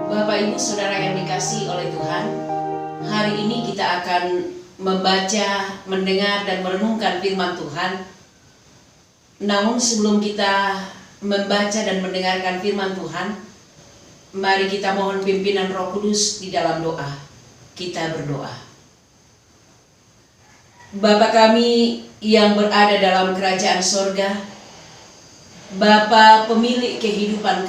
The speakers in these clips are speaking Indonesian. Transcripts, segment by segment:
Bapak Ibu Saudara yang dikasihi oleh Tuhan, hari ini kita akan membaca, mendengar dan merenungkan firman Tuhan. Namun sebelum kita membaca dan mendengarkan firman Tuhan, mari kita mohon pimpinan Roh Kudus di dalam doa. Kita berdoa. Bapa kami yang berada dalam kerajaan sorga, Bapa pemilik kehidupan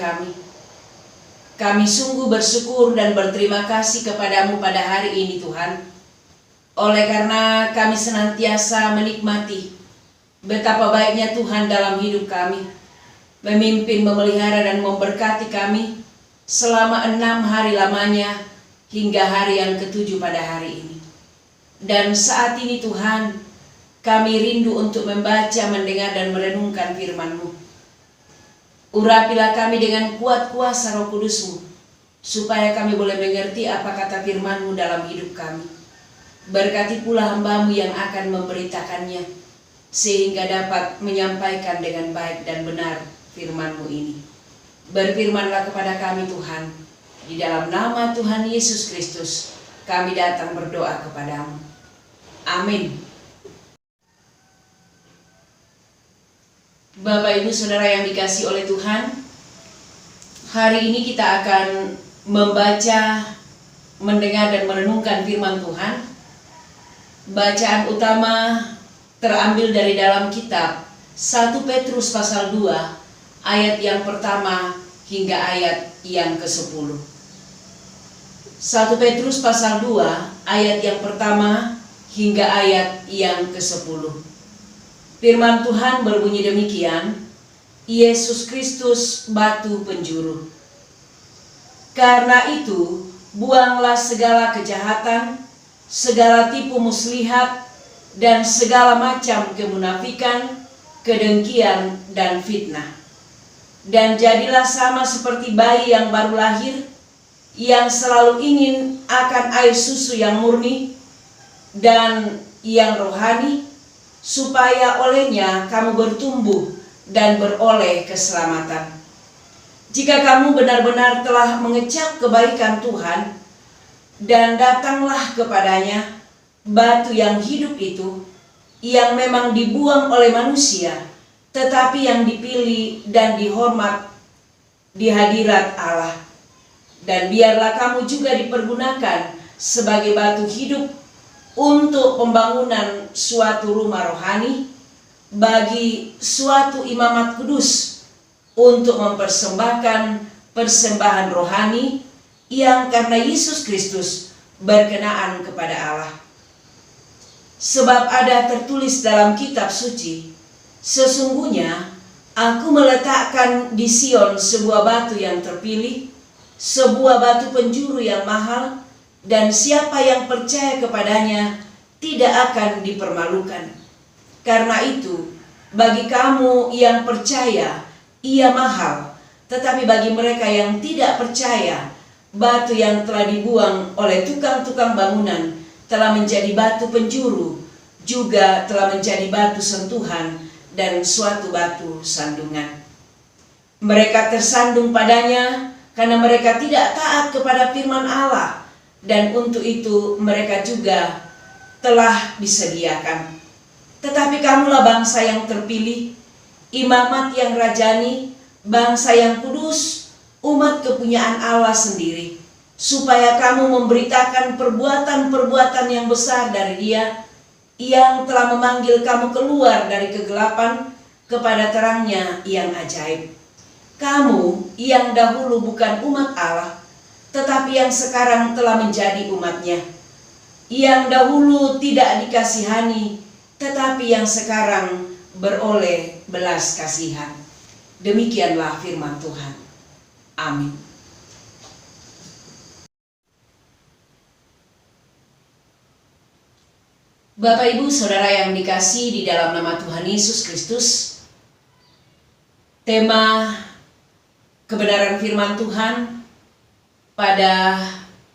kami sungguh bersyukur dan berterima kasih kepadamu pada hari ini Tuhan, oleh karena kami senantiasa menikmati betapa baiknya Tuhan dalam hidup kami, memimpin, memelihara dan memberkati kami selama 6 hari lamanya hingga hari yang ke-7 pada hari ini. Dan saat ini Tuhan, kami rindu untuk membaca, mendengar dan merenungkan firman-Mu. Urapilah kami dengan kuat kuasa Roh Kudus-Mu, supaya kami boleh mengerti apa kata firman-Mu dalam hidup kami. Berkati pula hamba-Mu yang akan memberitakannya, sehingga dapat menyampaikan dengan baik dan benar firman-Mu ini. Berfirmanlah kepada kami Tuhan, di dalam nama Tuhan Yesus Kristus, kami datang berdoa kepadamu. Amin. Bapak Ibu Saudara yang dikasihi oleh Tuhan, hari ini kita akan membaca, mendengar dan merenungkan firman Tuhan. Bacaan utama terambil dari dalam kitab 1 Petrus pasal 2 ayat yang pertama hingga ayat yang ke-10. 1 Petrus pasal 2 ayat yang pertama hingga ayat yang ke-10. Firman Tuhan berbunyi demikian, Yesus Kristus batu penjuru. Karena itu, buanglah segala kejahatan, segala tipu muslihat, dan segala macam kemunafikan, kedengkian, dan fitnah. Dan jadilah sama seperti bayi yang baru lahir, yang selalu ingin akan air susu yang murni dan yang rohani, supaya olehnya kamu bertumbuh dan beroleh keselamatan. Jika kamu benar-benar telah mengecap kebaikan Tuhan, dan datanglah kepadanya, batu yang hidup itu, yang memang dibuang oleh manusia, tetapi yang dipilih dan dihormat di hadirat Allah. Dan biarlah kamu juga dipergunakan sebagai batu hidup untuk pembangunan suatu rumah rohani, bagi suatu imamat kudus, untuk mempersembahkan persembahan rohani yang karena Yesus Kristus berkenaan kepada Allah. Sebab ada tertulis dalam kitab suci, sesungguhnya aku meletakkan di Sion sebuah batu yang terpilih, sebuah batu penjuru yang mahal, dan siapa yang percaya kepadanya tidak akan dipermalukan. Karena itu, bagi kamu yang percaya, ia mahal, tetapi bagi mereka yang tidak percaya, batu yang telah dibuang oleh tukang-tukang bangunan telah menjadi batu penjuru, juga telah menjadi batu sentuhan dan suatu batu sandungan. Mereka tersandung padanya karena mereka tidak taat kepada firman Allah, dan untuk itu mereka juga telah disediakan. Tetapi kamulah bangsa yang terpilih, imamat yang rajani, bangsa yang kudus, umat kepunyaan Allah sendiri, supaya kamu memberitakan perbuatan-perbuatan yang besar dari Dia, yang telah memanggil kamu keluar dari kegelapan kepada terangnya yang ajaib. Kamu yang dahulu bukan umat Allah, tetapi yang sekarang telah menjadi umatnya. Yang dahulu tidak dikasihani, tetapi yang sekarang beroleh belas kasihan. Demikianlah firman Tuhan. Amin. Bapak Ibu Saudara yang dikasihi di dalam nama Tuhan Yesus Kristus, tema kebenaran firman Tuhan pada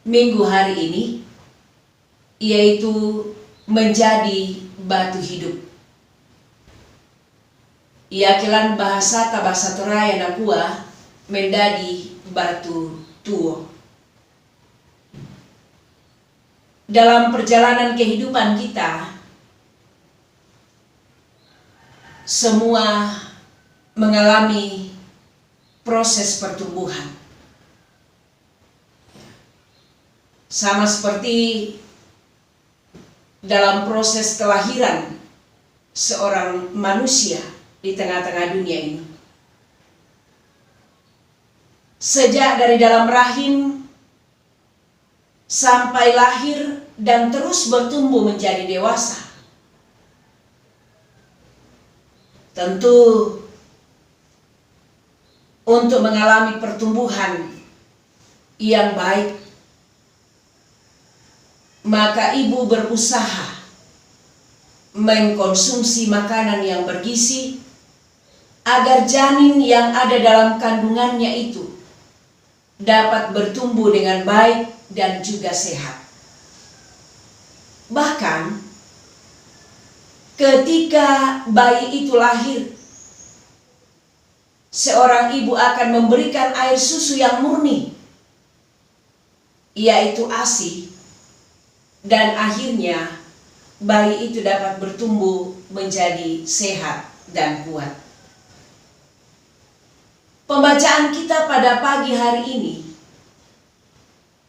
minggu hari ini yaitu menjadi batu hidup. Iakilan bahasa tabasa toraya nakua menjadi batu tuo. dalam perjalanan kehidupan kita, semua mengalami proses pertumbuhan. Sama seperti dalam proses kelahiran seorang manusia di tengah-tengah dunia ini. Sejak dari dalam rahim sampai lahir dan terus bertumbuh menjadi dewasa. Tentu untuk mengalami pertumbuhan yang baik, maka ibu berusaha mengkonsumsi makanan yang bergizi agar janin yang ada dalam kandungannya itu dapat bertumbuh dengan baik dan juga sehat. Bahkan ketika bayi itu lahir, seorang ibu akan memberikan air susu yang murni, yaitu ASI, dan akhirnya bayi itu dapat bertumbuh menjadi sehat dan kuat. Pembacaan kita pada pagi hari ini,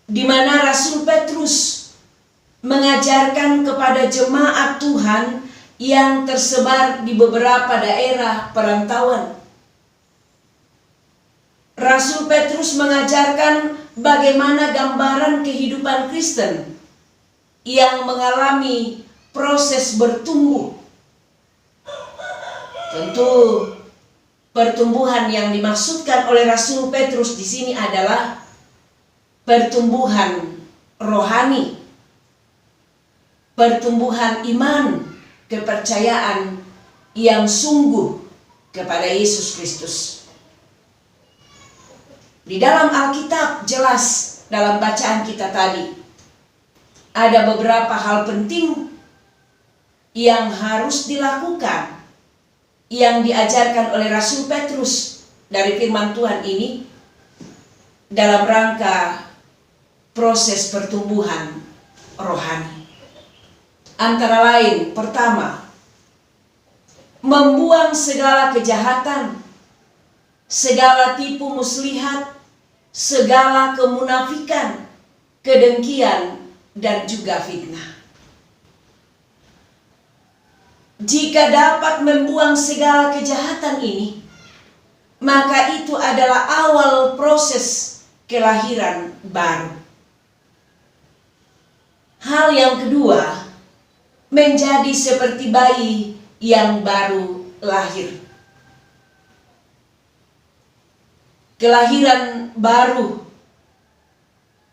di mana Rasul Petrus mengajarkan kepada jemaat Tuhan yang tersebar di beberapa daerah perantauan. Rasul Petrus mengajarkan bagaimana gambaran kehidupan Kristen yang mengalami proses bertumbuh. Tentu pertumbuhan yang dimaksudkan oleh Rasul Petrus di sini adalah pertumbuhan rohani, pertumbuhan iman, kepercayaan yang sungguh kepada Yesus Kristus. Di dalam Alkitab jelas dalam bacaan kita tadi ada beberapa hal penting yang harus dilakukan, yang diajarkan oleh Rasul Petrus dari firman Tuhan ini dalam rangka proses pertumbuhan rohani. Antara lain, pertama, membuang segala kejahatan, segala tipu muslihat, segala kemunafikan, kedengkian, dan juga fitnah. Jika dapat membuang segala kejahatan ini, maka itu adalah awal proses kelahiran baru. Hal yang kedua, menjadi seperti bayi yang baru lahir. Kelahiran baru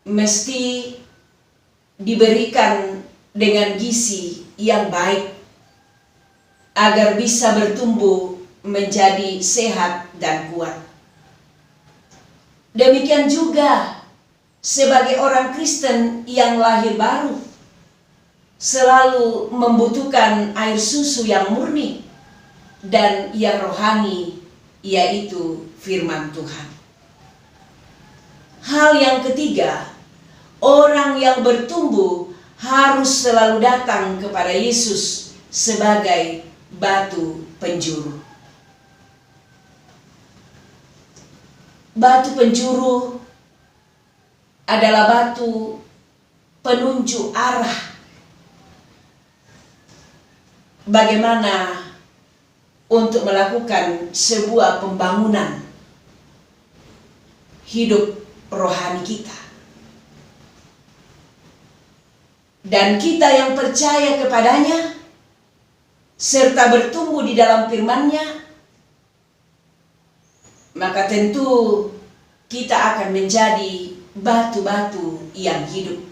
mesti diberikan dengan gizi yang baik agar bisa bertumbuh menjadi sehat dan kuat. Demikian juga sebagai orang Kristen yang lahir baru selalu membutuhkan air susu yang murni dan yang rohani, yaitu firman Tuhan. Hal yang ketiga, orang yang bertumbuh harus selalu datang kepada Yesus sebagai batu penjuru. Batu penjuru adalah batu penunjuk arah bagaimana untuk melakukan sebuah pembangunan hidup rohani kita. Dan kita yang percaya kepadanya serta bertumbuh di dalam firman-Nya, maka tentu kita akan menjadi batu-batu yang hidup.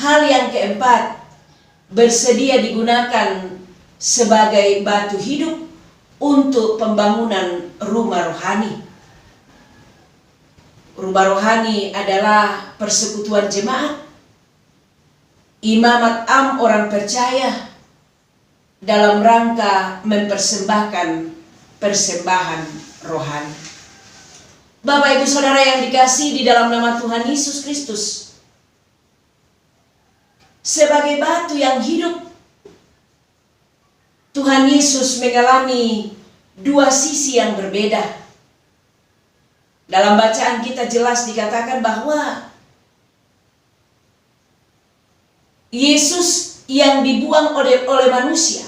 Hal yang keempat, bersedia digunakan sebagai batu hidup untuk pembangunan rumah rohani. Rumah rohani adalah persekutuan jemaat, imamat am orang percaya dalam rangka mempersembahkan persembahan rohani. Bapak Ibu Saudara yang dikasihi di dalam nama Tuhan Yesus Kristus, sebagai batu yang hidup. Tuhan Yesus mengalami dua sisi yang berbeda. Dalam bacaan kita jelas dikatakan bahwa Yesus yang dibuang oleh manusia,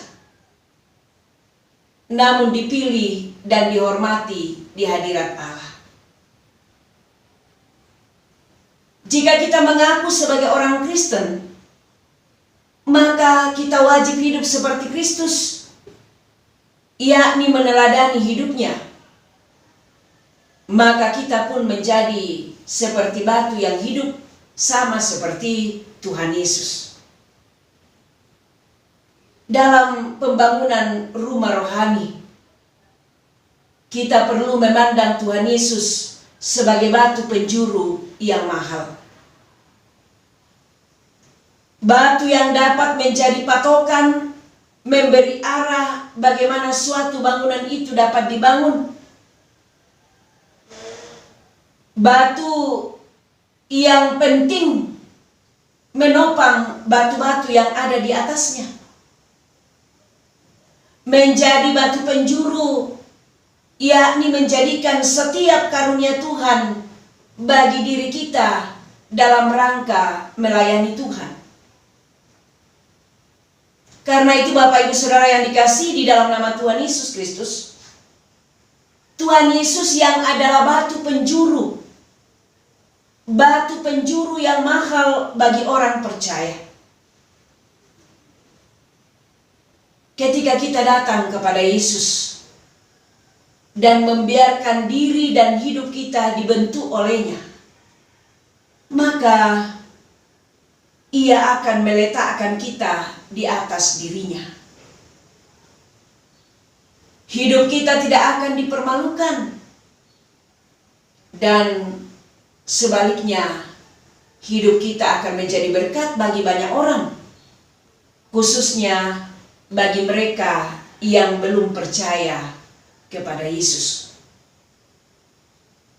namun dipilih dan dihormati di hadirat Allah. Jika kita mengaku sebagai orang Kristen, maka kita wajib hidup seperti Kristus, yakni meneladani hidupnya. Maka kita pun menjadi seperti batu yang hidup, sama seperti Tuhan Yesus. Dalam pembangunan rumah rohani, kita perlu memandang Tuhan Yesus sebagai batu penjuru yang mahal. Batu yang dapat menjadi patokan, memberi arah bagaimana suatu bangunan itu dapat dibangun. Batu yang penting menopang batu-batu yang ada di atasnya. Menjadi batu penjuru, yakni menjadikan setiap karunia Tuhan bagi diri kita dalam rangka melayani Tuhan. Karena itu Bapak Ibu Saudara yang dikasihi di dalam nama Tuhan Yesus Kristus, Tuhan Yesus yang adalah batu penjuru yang mahal bagi orang percaya. Ketika kita datang kepada Yesus dan membiarkan diri dan hidup kita dibentuk olehnya, maka Ia akan meletakkan kita di atas dirinya. Hidup kita tidak akan dipermalukan. Dan sebaliknya, hidup kita akan menjadi berkat bagi banyak orang, khususnya bagi mereka yang belum percaya kepada Yesus.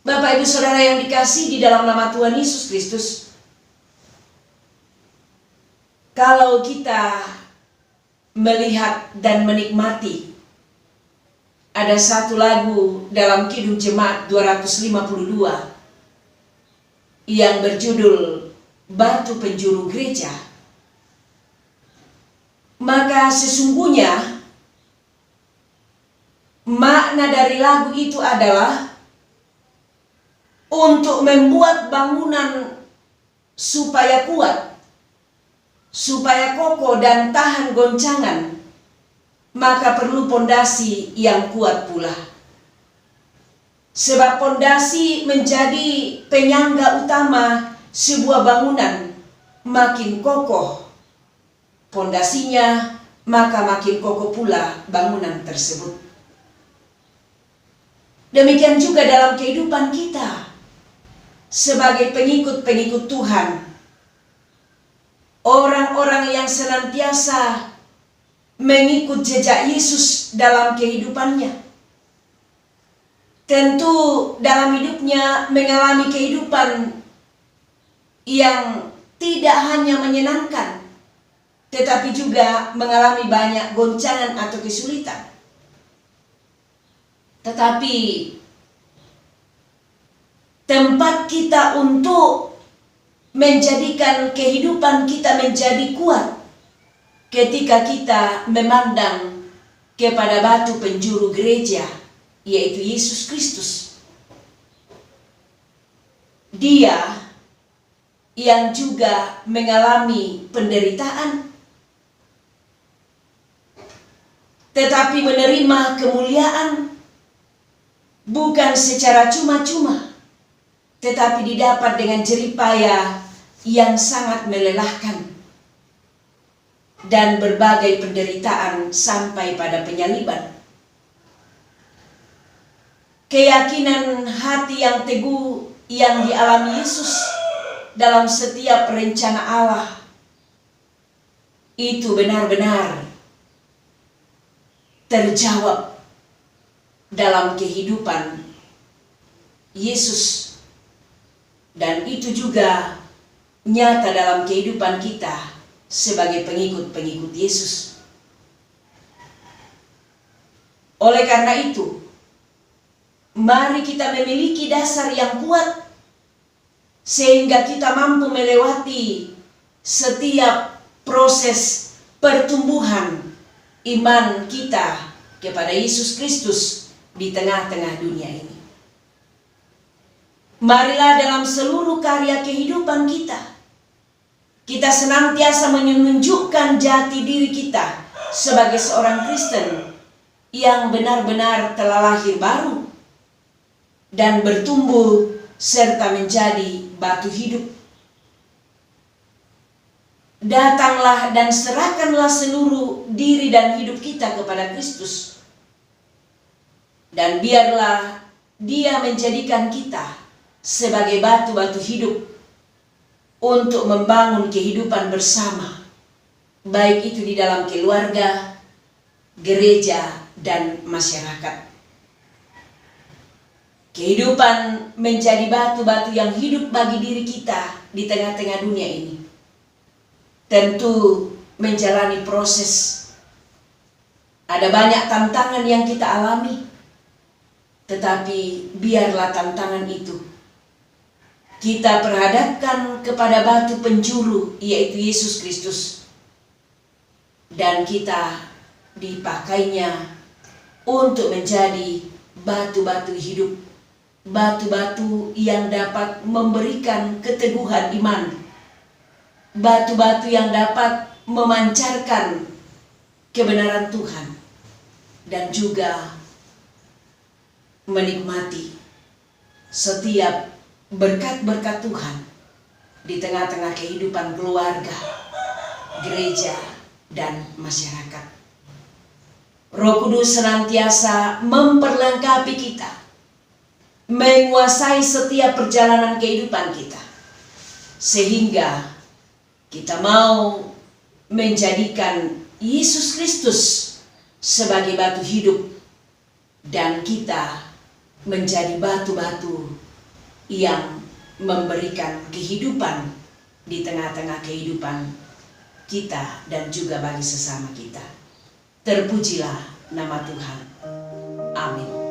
Bapak Ibu Saudara yang dikasihi di dalam nama Tuhan Yesus Kristus, kalau kita melihat dan menikmati, ada satu lagu dalam Kidung Jemaat 252 yang berjudul Batu Penjuru Gereja. Maka sesungguhnya makna dari lagu itu adalah untuk membuat bangunan supaya kuat, supaya kokoh dan tahan goncangan, maka perlu pondasi yang kuat pula. Sebab pondasi menjadi penyangga utama sebuah bangunan. Makin kokoh pondasinya, maka makin kokoh pula bangunan tersebut. Demikian juga dalam kehidupan kita sebagai pengikut-pengikut Tuhan. Orang-orang yang senantiasa mengikut jejak Yesus dalam kehidupannya, tentu dalam hidupnya mengalami kehidupan yang tidak hanya menyenangkan, tetapi juga mengalami banyak goncangan atau kesulitan. Tetapi tempat kita untuk menjadikan kehidupan kita menjadi kuat ketika kita memandang kepada batu penjuru gereja, yaitu Yesus Kristus. Dia yang juga mengalami penderitaan, tetapi menerima kemuliaan bukan secara cuma-cuma, tetapi didapat dengan jerih payah yang sangat melelahkan dan berbagai penderitaan sampai pada penyaliban. Keyakinan hati yang teguh yang dialami Yesus dalam setiap rencana Allah itu benar-benar terjawab dalam kehidupan Yesus, dan itu juga nyata dalam kehidupan kita sebagai pengikut-pengikut Yesus. Oleh karena itu, mari kita memiliki dasar yang kuat sehingga kita mampu melewati setiap proses pertumbuhan iman kita kepada Yesus Kristus di tengah-tengah dunia ini. Marilah dalam seluruh karya kehidupan kita senantiasa menunjukkan jati diri kita sebagai seorang Kristen yang benar-benar telah lahir baru dan bertumbuh serta menjadi batu hidup. Datanglah dan serahkanlah seluruh diri dan hidup kita kepada Kristus. Dan biarlah Dia menjadikan kita sebagai batu-batu hidup untuk membangun kehidupan bersama, baik itu di dalam keluarga, gereja, dan masyarakat. Kehidupan menjadi batu-batu yang hidup bagi diri kita di tengah-tengah dunia ini tentu menjalani proses. Ada banyak tantangan yang kita alami, tetapi biarlah tantangan itu kita perhadapkan kepada batu penjuru, yaitu Yesus Kristus, dan kita dipakainya untuk menjadi batu-batu hidup, batu-batu yang dapat memberikan keteguhan iman, batu-batu yang dapat memancarkan kebenaran Tuhan, dan juga menikmati setiap berkat-berkat Tuhan di tengah-tengah kehidupan keluarga, gereja, dan masyarakat. Roh Kudus senantiasa memperlengkapi kita, menguasai setiap perjalanan kehidupan kita, sehingga kita mau menjadikan Yesus Kristus sebagai batu hidup, dan kita menjadi batu-batu yang memberikan kehidupan di tengah-tengah kehidupan kita dan juga bagi sesama kita. Terpujilah nama Tuhan. Amin.